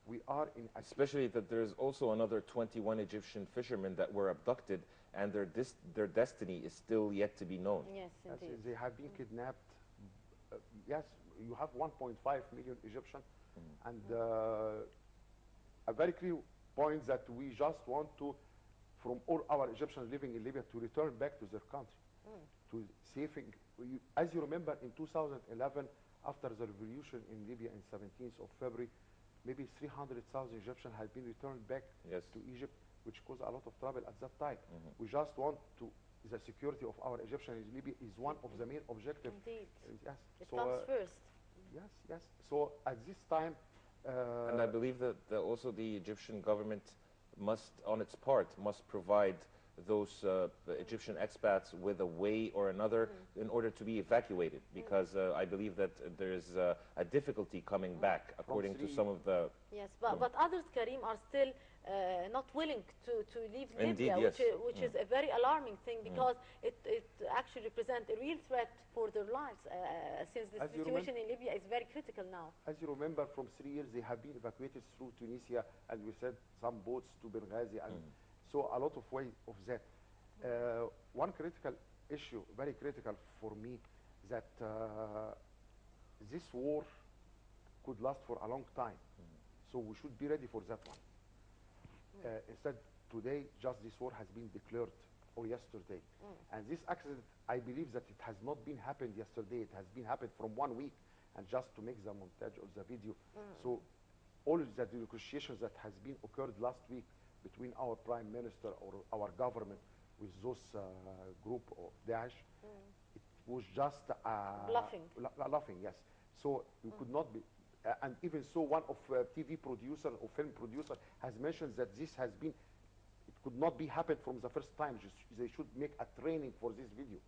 we are in... Especially that there's also another 21 Egyptian fishermen that were abducted, and their destiny is still yet to be known. Yes, indeed. They have been kidnapped. Yes, you have 1.5 million Egyptians, and a very clear point that we just want to, from all our Egyptians living in Libya, to return back to their country, to saving. As you remember, in 2011, after the revolution in Libya in 17th of February, maybe 300,000 Egyptians had been returned back to Egypt, which caused a lot of trouble at that time. We just want to, the security of our Egyptians in Libya is one of the main objectives. Indeed. Yes. It comes first. Yes, yes. So at this time... and I believe that also the Egyptian government must, on its part, must provide those Egyptian expats with a way or another in order to be evacuated, because I believe that there is a difficulty coming back, according to some of the... Yes, but others, Karim, are still not willing to leave Indeed, Libya, yes. which is a very alarming thing, because it actually represents a real threat for their lives, since the situation in Libya is very critical now. As you remember, from 3 years, they have been evacuated through Tunisia, and we said some boats to Benghazi, and so a lot of way of that. One critical issue, very critical for me, that this war could last for a long time. So we should be ready for that one. Instead, today, just this war has been declared, or yesterday. And this accident, I believe that it has not been happened yesterday. It has been happened from 1 week, and just to make the montage of the video. So all of the negotiations that has been occurred last week between our prime minister or our government with those group of Daesh, it was just bluffing, yes. So you could not be, and even so, one of TV producer or film producer has mentioned that this has been, it could not be happened from the first time. They should make a training for this video.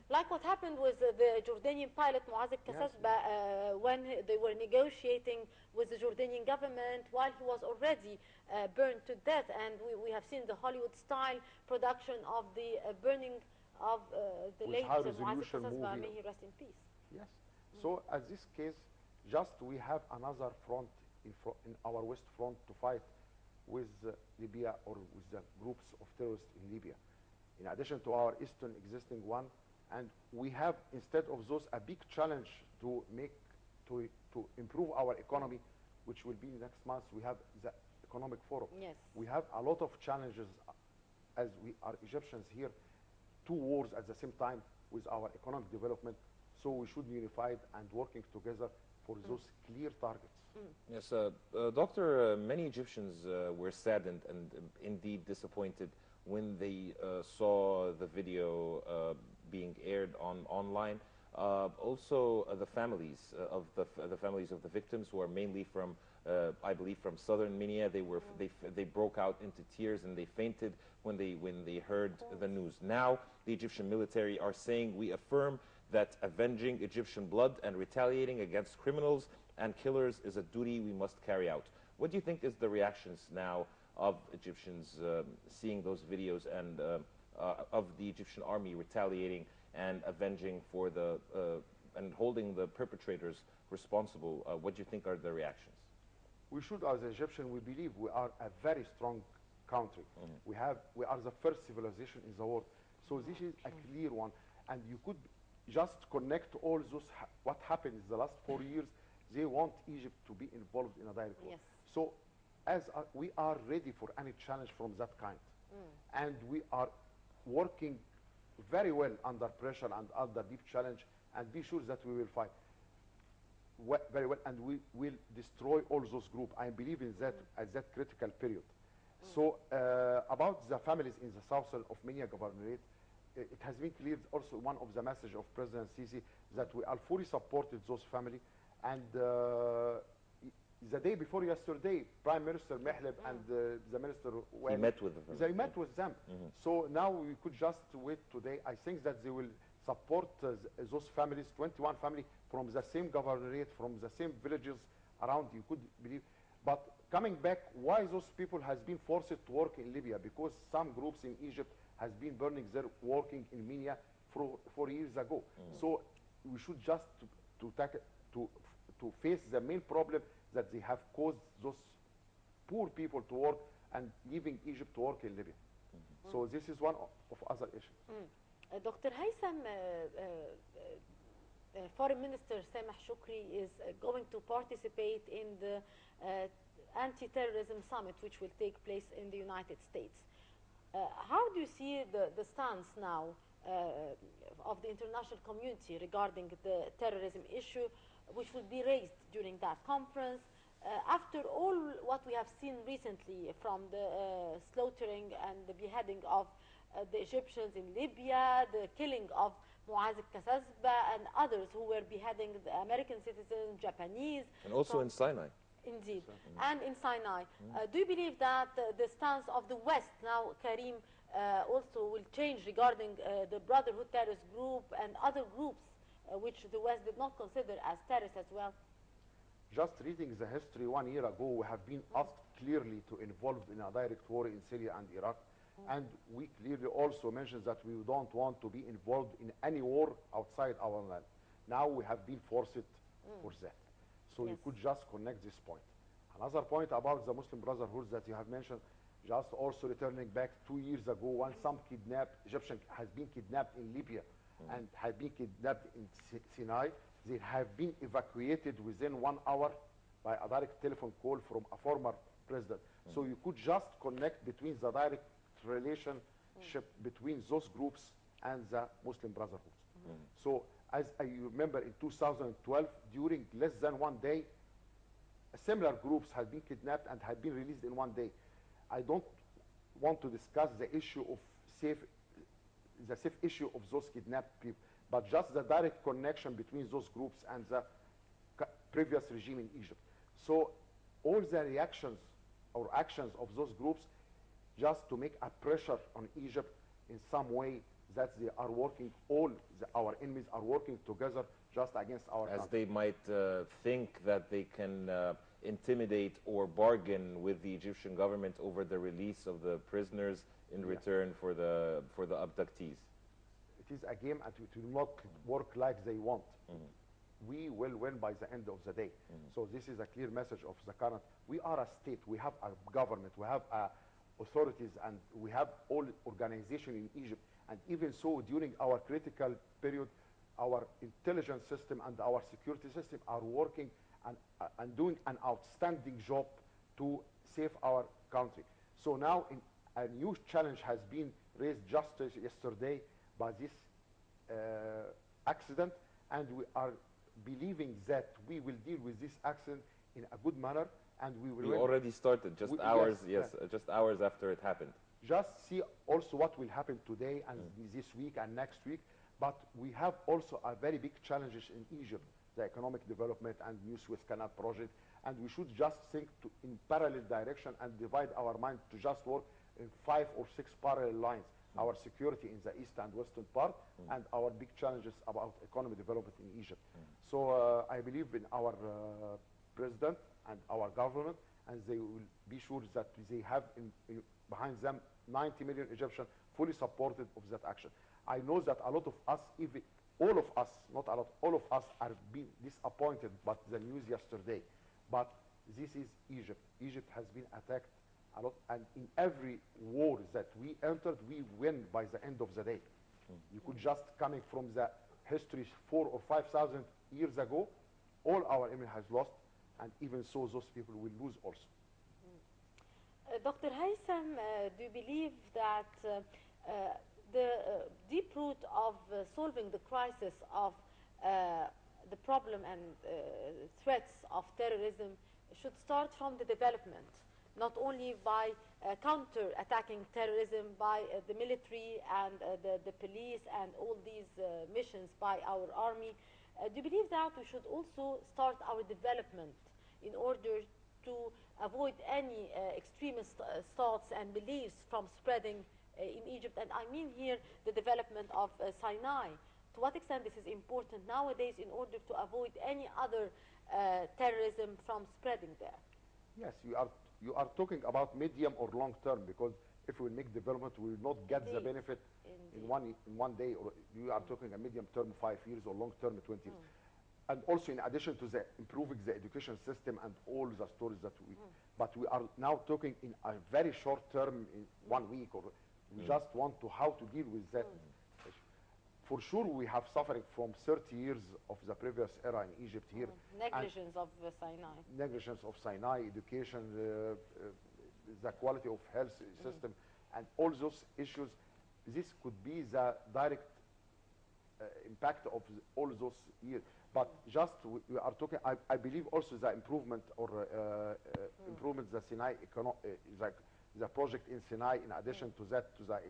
Like what happened with the Jordanian pilot Muaz Kasasba, when they were negotiating with the Jordanian government while he was already burned to death, and we have seen the Hollywood-style production of the burning of the late Muaz Kasasba. May he rest in peace. Yes. So at this case, just we have another front in our west front to fight with Libya, or with the groups of terrorists in Libya, in addition to our eastern existing one. And we have, instead of those, a big challenge to make, to improve our economy, which will be next month. We have the economic forum. Yes. We have a lot of challenges, as we are Egyptians here, 2 wars at the same time with our economic development. So we should be unified and working together for those clear targets. Yes, Doctor, many Egyptians were saddened and indeed disappointed when they saw the video being aired online. Also, the families of the victims, who are mainly from, I believe, from southern Minya, they broke out into tears and they fainted when they heard the news. Now, the Egyptian military are saying, we affirm that avenging Egyptian blood and retaliating against criminals and killers is a duty we must carry out. What do you think is the reactions now of Egyptians seeing those videos, and of the Egyptian army retaliating and avenging for the and holding the perpetrators responsible? What do you think are the reactions? We should, as Egyptians, we believe we are a very strong country. We are the first civilization in the world. So this is a clear one, and you could just connect all those what happened in the last 4 years. They want Egypt to be involved in a direct war. Yes. So as we are ready for any challenge from that kind, and we are working very well under pressure and under deep challenge, and be sure that we will fight very well, and we will destroy all those groups. I believe in that at that critical period. So about the families in the southern of Minya Governorate, it has been clear also one of the message of President Sisi that we are fully supported those families. And the day before yesterday, Prime Minister Mehleb and the Minister he met with them. They met with them. So now we could just wait today. I think that they will support those families, 21 families from the same governorate, from the same villages around. You could believe. But coming back, why those people has been forced to work in Libya? Because some groups in Egypt has been burning their working in Minya 4 years ago. So we should just to face the main problem that they have caused those poor people to work and leaving Egypt to work in Libya. So this is one of other issues. Dr. Haytham, Foreign Minister Sameh Shukri is going to participate in the anti-terrorism summit, which will take place in the United States. How do you see the stance now of the international community regarding the terrorism issue, which will be raised during that conference? After all what we have seen recently, from the slaughtering and the beheading of the Egyptians in Libya, the killing of Muaz Kasasba and others who were beheading the American citizens, Japanese. And also in Sinai. Indeed, and in Sinai. Do you believe that the stance of the West now, Karim, also will change regarding the Brotherhood terrorist group and other groups which the West did not consider as terrorists as well? Just reading the history 1 year ago, we have been asked clearly to involve in a direct war in Syria and Iraq. And we clearly also mentioned that we don't want to be involved in any war outside our land. Now we have been forced for that. So you could just connect this point. Another point about the Muslim Brotherhood that you have mentioned, just also returning back 2 years ago, when some Egyptian has been kidnapped in Libya and had been kidnapped in Sinai, they have been evacuated within 1 hour by a direct telephone call from a former president. So you could just connect between the direct relationship between those groups and the Muslim Brotherhood. So as I remember, in 2012, during less than 1 day, similar groups had been kidnapped and had been released in 1 day. I don't want to discuss the issue of the safe issue of those kidnapped people, but just the direct connection between those groups and the previous regime in Egypt. So all the reactions or actions of those groups just to make a pressure on Egypt in some way that they are working, our enemies are working together just against our As country. they might think that they can intimidate or bargain with the Egyptian government over the release of the prisoners in return for the abductees. It is a game and it will not work like they want. We will win by the end of the day. So this is a clear message of the current. We are a state, we have a government, we have authorities, and we have all organization in Egypt. And even so, during our critical period, our intelligence system and our security system are working and doing an outstanding job to save our country. So now a new challenge has been raised just yesterday by this accident, and we are believing that we will deal with this accident in a good manner, and we will. We already started just hours, just hours after it happened. Just see also what will happen today and this week and next week. But we have also a very big challenges in Egypt, the economic development and new Suez Canal project, and we should just think in parallel direction and divide our mind to just work in 5 or 6 parallel lines. Our security in the east and western part, and our big challenges about economic development in Egypt. So I believe in our president and our government, and they will be sure that they have behind them 90 million Egyptians fully supported of that action. I know that a lot of us, even all of us, not a lot, all of us are being disappointed by the news yesterday. But this is Egypt. Egypt has been attacked a lot, and in every war that we entered, we win by the end of the day. You could just coming from the history 4,000 or 5,000 years ago, all our enemy has lost, and even so, those people will lose also. Dr. Haytham, do you believe that the deep root of solving the crisis of the problem and threats of terrorism should start from the development, not only by counter-attacking terrorism by the military and the police and all these missions by our army? Do you believe that we should also start our development in order to avoid any extremist thoughts and beliefs from spreading in Egypt? And I mean here the development of Sinai. To what extent this is important nowadays in order to avoid any other terrorism from spreading there? Yes, you are talking about medium or long term, because if we make development, we will not get the benefit in one day. Or you are talking a medium term, 5 years, or long term, 20 years. and also in addition to the improving the education system and all the stories that we, but we are now talking in a very short term, in 1 week, or we just want to how to deal with that issue. For sure, we have suffering from 30 years of the previous era in Egypt here. Negligence of Sinai. Negligence of Sinai, education, the quality of health system, and all those issues. This could be the direct impact of all those years. But just we are talking, I believe also the improvement or improvement the Sinai the project in Sinai, in addition to that, to the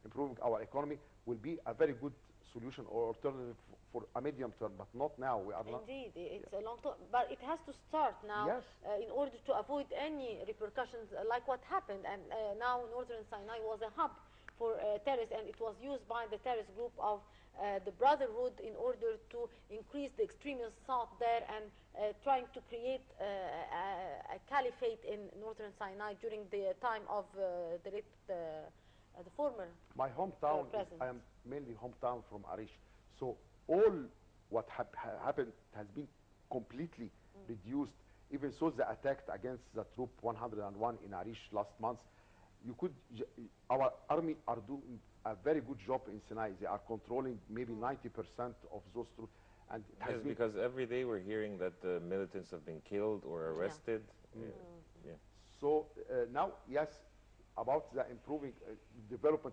improving our economy, will be a very good solution or alternative for a medium term, but not now. We are not. Indeed, it's a long term, but it has to start now. Yes. In order to avoid any repercussions like what happened. And now Northern Sinai was a hub for terrorists, and it was used by the terrorist group of the Brotherhood in order to increase the extremist thought there and trying to create a caliphate in Northern Sinai during the time of the former My hometown, president. I am mainly hometown from Arish. So all what happened has been completely reduced. Even so, the attack against the troop 101 in Arish last month, you could, our army are doing a very good job in Sinai. They are controlling maybe 90% of those troops. And it has Yes, been, because every day we're hearing that the militants have been killed or arrested. Yeah. so now, yes, about the improving development